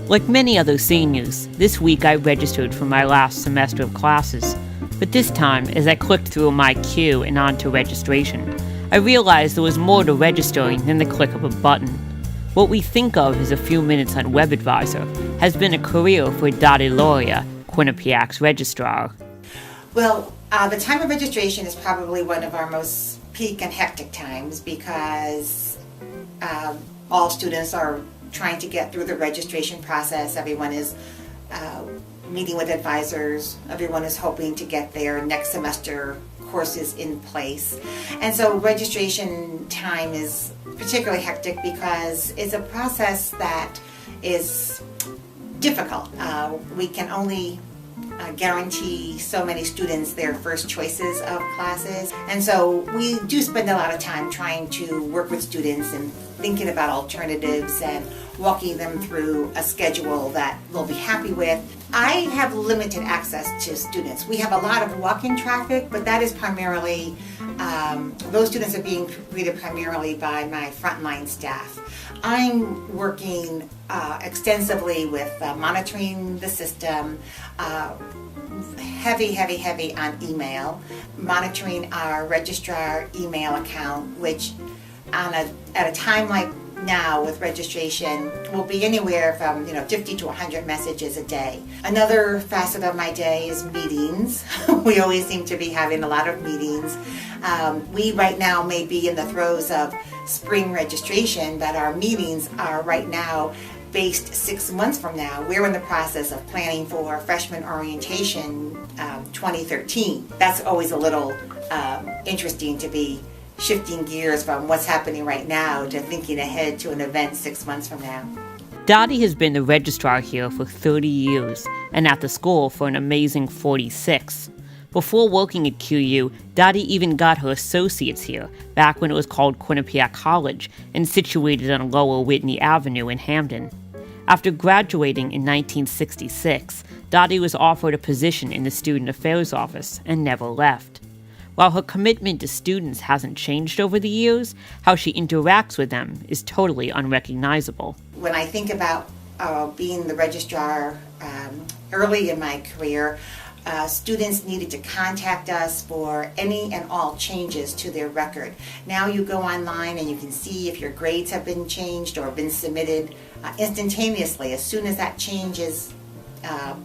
Like many other seniors, this week I registered for my last semester of classes. But this time, as I clicked through my queue and onto registration, I realized there was more to registering than the click of a button. What we think of as a few minutes on WebAdvisor has been a career for Dottie Lauria, Quinnipiac's registrar. Well, the time of registration is probably one of our most peak and hectic times because all students are trying to get through the registration process. Everyone is meeting with advisors. Everyone is hoping to get their next semester courses in place. And so registration time is particularly hectic because it's a process that is difficult. We can only guarantee so many students their first choices of classes. And so we do spend a lot of time trying to work with students and thinking about alternatives and walking them through a schedule that they'll be happy with. I have limited access to students. We have a lot of walk-in traffic, but that is primarily, those students are being greeted primarily by my frontline staff. I'm working extensively with monitoring the system, heavy on email, monitoring our registrar email account, which at a time like now with registration will be anywhere from 50 to 100 messages a day. Another facet of my day is meetings. We always seem to be having a lot of meetings. We right now may be in the throes of spring registration, but our meetings are right now based 6 months from now. We're in the process of planning for freshman orientation 2013. That's always a little interesting to be shifting gears from what's happening right now to thinking ahead to an event 6 months from now. Dottie has been the registrar here for 30 years and at the school for an amazing 46. Before working at QU, Dottie even got her associates here, back when it was called Quinnipiac College and situated on Lower Whitney Avenue in Hamden. After graduating in 1966, Dottie was offered a position in the Student Affairs Office and never left. While her commitment to students hasn't changed over the years, how she interacts with them is totally unrecognizable. When I think about being the registrar early in my career, students needed to contact us for any and all changes to their record. Now you go online and you can see if your grades have been changed or been submitted instantaneously. As soon as that change is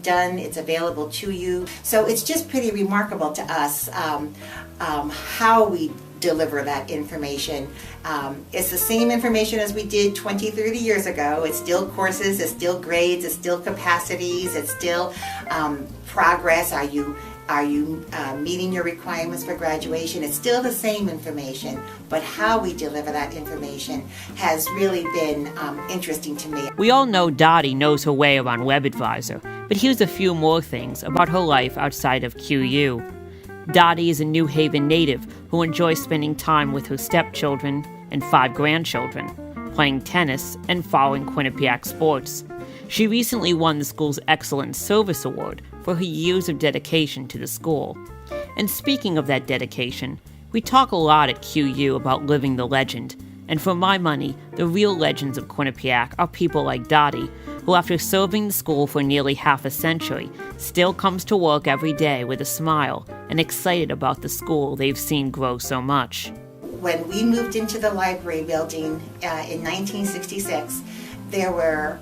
done, it's available to you. So it's just pretty remarkable to us how we deliver that information. It's the same information as we did 20, 30 years ago. It's still courses, it's still grades, it's still capacities, it's still progress. Are you meeting your requirements for graduation? It's still the same information, but how we deliver that information has really been interesting to me. We all know Dottie knows her way around WebAdvisor, but here's a few more things about her life outside of QU. Dottie is a New Haven native who enjoys spending time with her stepchildren and 5 grandchildren, playing tennis and following Quinnipiac sports. She recently won the school's Excellent Service Award for her years of dedication to the school. And speaking of that dedication, we talk a lot at QU about living the legend, and for my money, the real legends of Quinnipiac are people like Dottie, who after serving the school for nearly half a century, still comes to work every day with a smile and excited about the school they've seen grow so much. When we moved into the library building in 1966, there were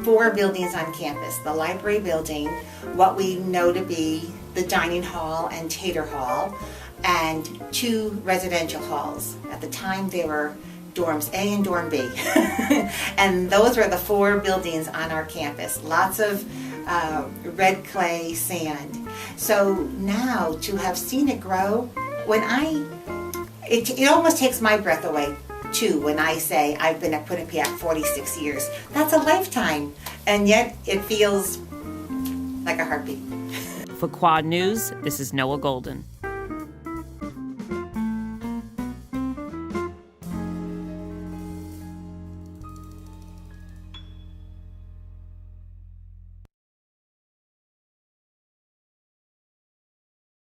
4 buildings on campus. The library building, what we know to be the dining hall and tater hall, and 2 residential halls. At the time, they were dorms A and dorm B. And those were the 4 buildings on our campus. Lots of red clay sand. So now to have seen it grow, it almost takes my breath away too when I say I've been at Quinnipiac 46 years. That's a lifetime, and yet it feels like a heartbeat. For Quad News, this is Noah Golden.